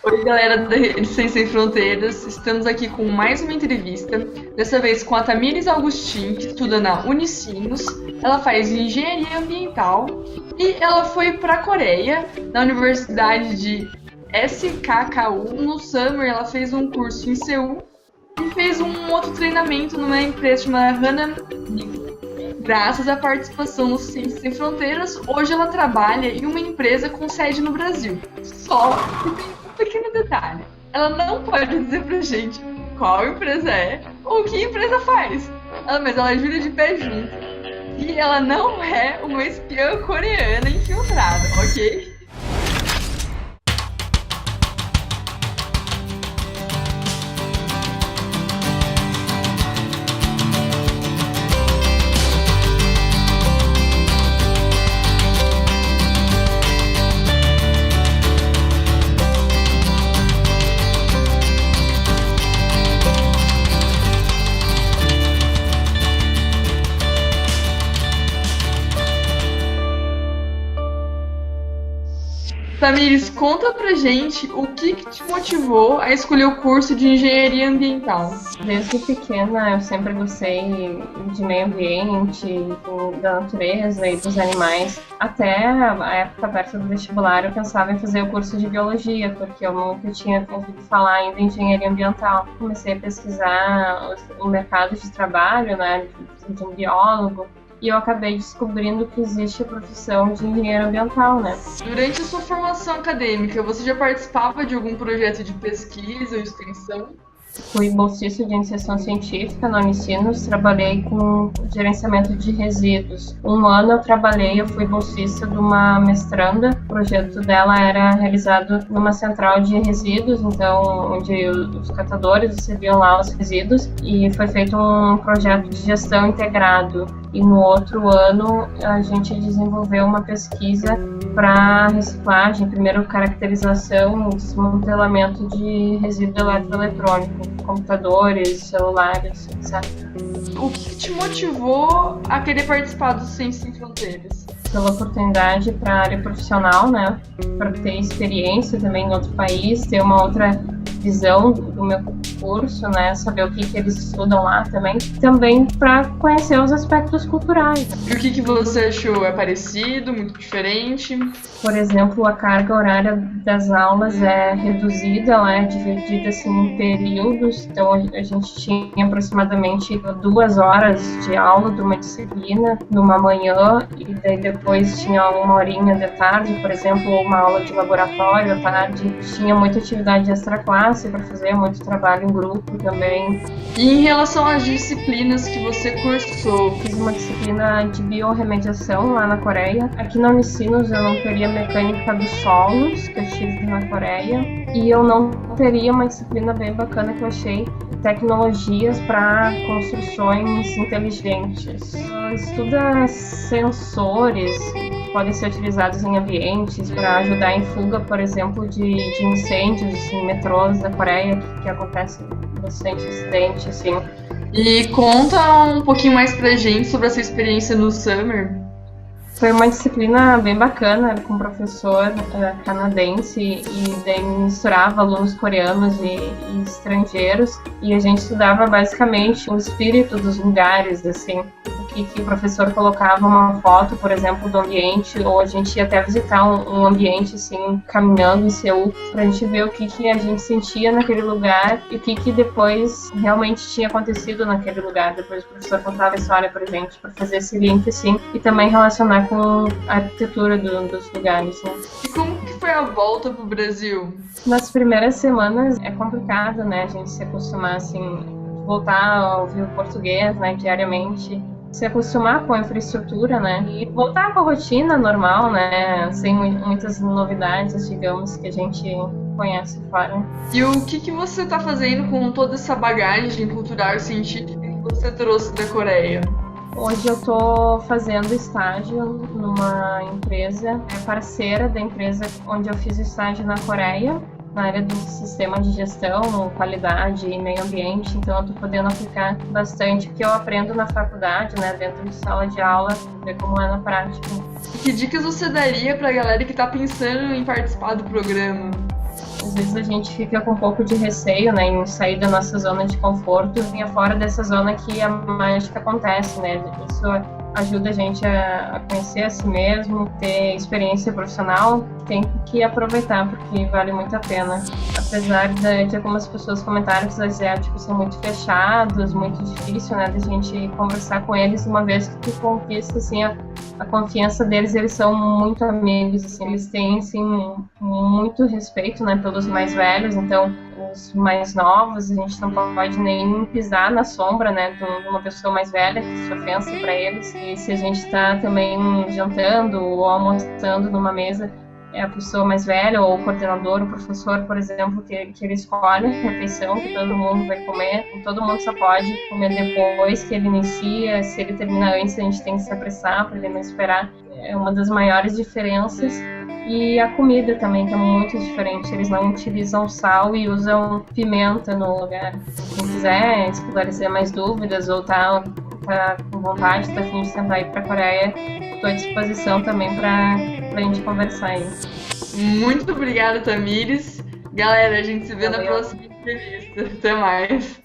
Oi, galera da Rede Ciência Sem Fronteiras. Estamos aqui com mais uma entrevista, dessa vez com a Tamires Augustin, que estuda na Unicinos. Ela faz engenharia ambiental e ela foi para a Coreia, na Universidade de SKKU. No Summer, ela fez um curso em Seul e fez um outro treinamento numa empresa chamada Hana. Graças à participação no Ciência Sem Fronteiras, hoje ela trabalha em uma empresa com sede no Brasil. Só que tem um pequeno detalhe. Ela não pode dizer pra gente qual empresa é ou o que empresa faz. Mas ela jura de pé junto. E ela não é uma espiã coreana infiltrada, ok? Tamires, conta pra gente o que te motivou a escolher o curso de engenharia ambiental. Desde pequena eu sempre gostei de meio ambiente, da natureza e dos animais. Até a época perto do vestibular eu pensava em fazer o curso de biologia, porque eu nunca tinha ouvido falar ainda em engenharia ambiental. Comecei a pesquisar o mercado de trabalho, né, de um biólogo. E eu acabei descobrindo que existe a profissão de engenheiro ambiental, né? Durante a sua formação acadêmica, você já participava de algum projeto de pesquisa ou extensão? Fui bolsista de iniciação científica na Unicinos, trabalhei com gerenciamento de resíduos. Um ano eu fui bolsista de uma mestranda. O projeto dela era realizado numa central de resíduos, então onde os catadores recebiam lá os resíduos, e foi feito um projeto de gestão integrado. E no outro ano a gente desenvolveu uma pesquisa para reciclagem, primeiro caracterização e desmantelamento de resíduo eletroeletrônico, computadores, celulares, etc. O que te motivou a querer participar do Ciência Sem Fronteiras? Pela oportunidade para a área profissional, né? Para ter experiência também em outro país, ter uma outra visão do meu curso, né? Saber o que eles estudam lá também. Também para conhecer os aspectos culturais. E o que você achou? É parecido, muito diferente? Por exemplo, a carga horária das aulas é reduzida, ela é dividida assim, em períodos. Então, a gente tinha aproximadamente 2 horas de aula de uma disciplina numa manhã, e daí depois tinha 1 horinha de tarde, por exemplo, ou uma aula de laboratório à tarde. Tinha muita atividade extra-classe para fazer, muito trabalho em grupo também. E em relação às disciplinas que você cursou? Fiz uma disciplina de biorremediação lá na Coreia. Aqui na Unicinos eu não teria mecânica dos solos, que eu tive na Coreia. E eu não teria uma disciplina bem bacana que eu achei, tecnologias para construções inteligentes. Estuda sensores que podem ser utilizados em ambientes para ajudar em fuga, por exemplo, de incêndios em metrôs da Coreia, que acontece bastante acidente, assim. E conta um pouquinho mais pra gente sobre essa experiência no Summer. Foi uma disciplina bem bacana, com um professor canadense, e daí misturava alunos coreanos e estrangeiros, e a gente estudava basicamente o espírito dos lugares, assim, que o professor colocava uma foto, por exemplo, do ambiente, ou a gente ia até visitar um ambiente, assim, caminhando em Seul, pra gente ver o que a gente sentia naquele lugar e o que depois realmente tinha acontecido naquele lugar. Depois o professor contava a história pra gente, pra fazer esse link, assim, e também relacionar com a arquitetura dos lugares, né? E como que foi a volta pro Brasil? Nas primeiras semanas é complicado, né, a gente se acostumar, assim, voltar a ouvir o português, né, diariamente, se acostumar com a infraestrutura, né, e voltar com a rotina normal, né, sem muitas novidades, digamos, que a gente conhece fora. E o que você tá fazendo com toda essa bagagem cultural e científica que você trouxe da Coreia? Hoje eu estou fazendo estágio numa empresa, parceira da empresa onde eu fiz estágio na Coreia, na área do sistema de gestão, qualidade e meio ambiente. Então eu estou podendo aplicar bastante o que eu aprendo na faculdade, né, dentro de sala de aula, ver como é na prática. E que dicas você daria para a galera que está pensando em participar do programa? Às vezes a gente fica com um pouco de receio, né, em sair da nossa zona de conforto e vir fora dessa zona que a mágica acontece, né? Isso ajuda a gente a conhecer a si mesmo, ter experiência profissional, tem que aproveitar porque vale muito a pena. Apesar de algumas pessoas comentarem que os asiáticos são muito fechados, muito difícil, né, de a gente conversar com eles, uma vez que tu conquista, assim, a confiança deles, eles são muito amigos, assim, eles têm, assim, muito respeito, né, pelos mais velhos, então os mais novos, a gente não pode nem pisar na sombra, né, de uma pessoa mais velha, que isso é ofensa para eles. E se a gente está também jantando ou almoçando numa mesa, é a pessoa mais velha ou o coordenador, o professor, por exemplo, que ele escolhe a refeição que todo mundo vai comer, e todo mundo só pode comer depois que ele inicia. Se ele termina antes, a gente tem que se apressar para ele não esperar. É uma das maiores diferenças. E a comida também, que é muito diferente. Eles não utilizam sal e usam pimenta no lugar. Quem quiser esclarecer mais dúvidas ou tá com vontade, tá a fim de tentar ir para a Coreia, estou à disposição também para a gente conversar aí. Muito obrigada, Tamires. Galera, a gente se vê na próxima entrevista. Até mais.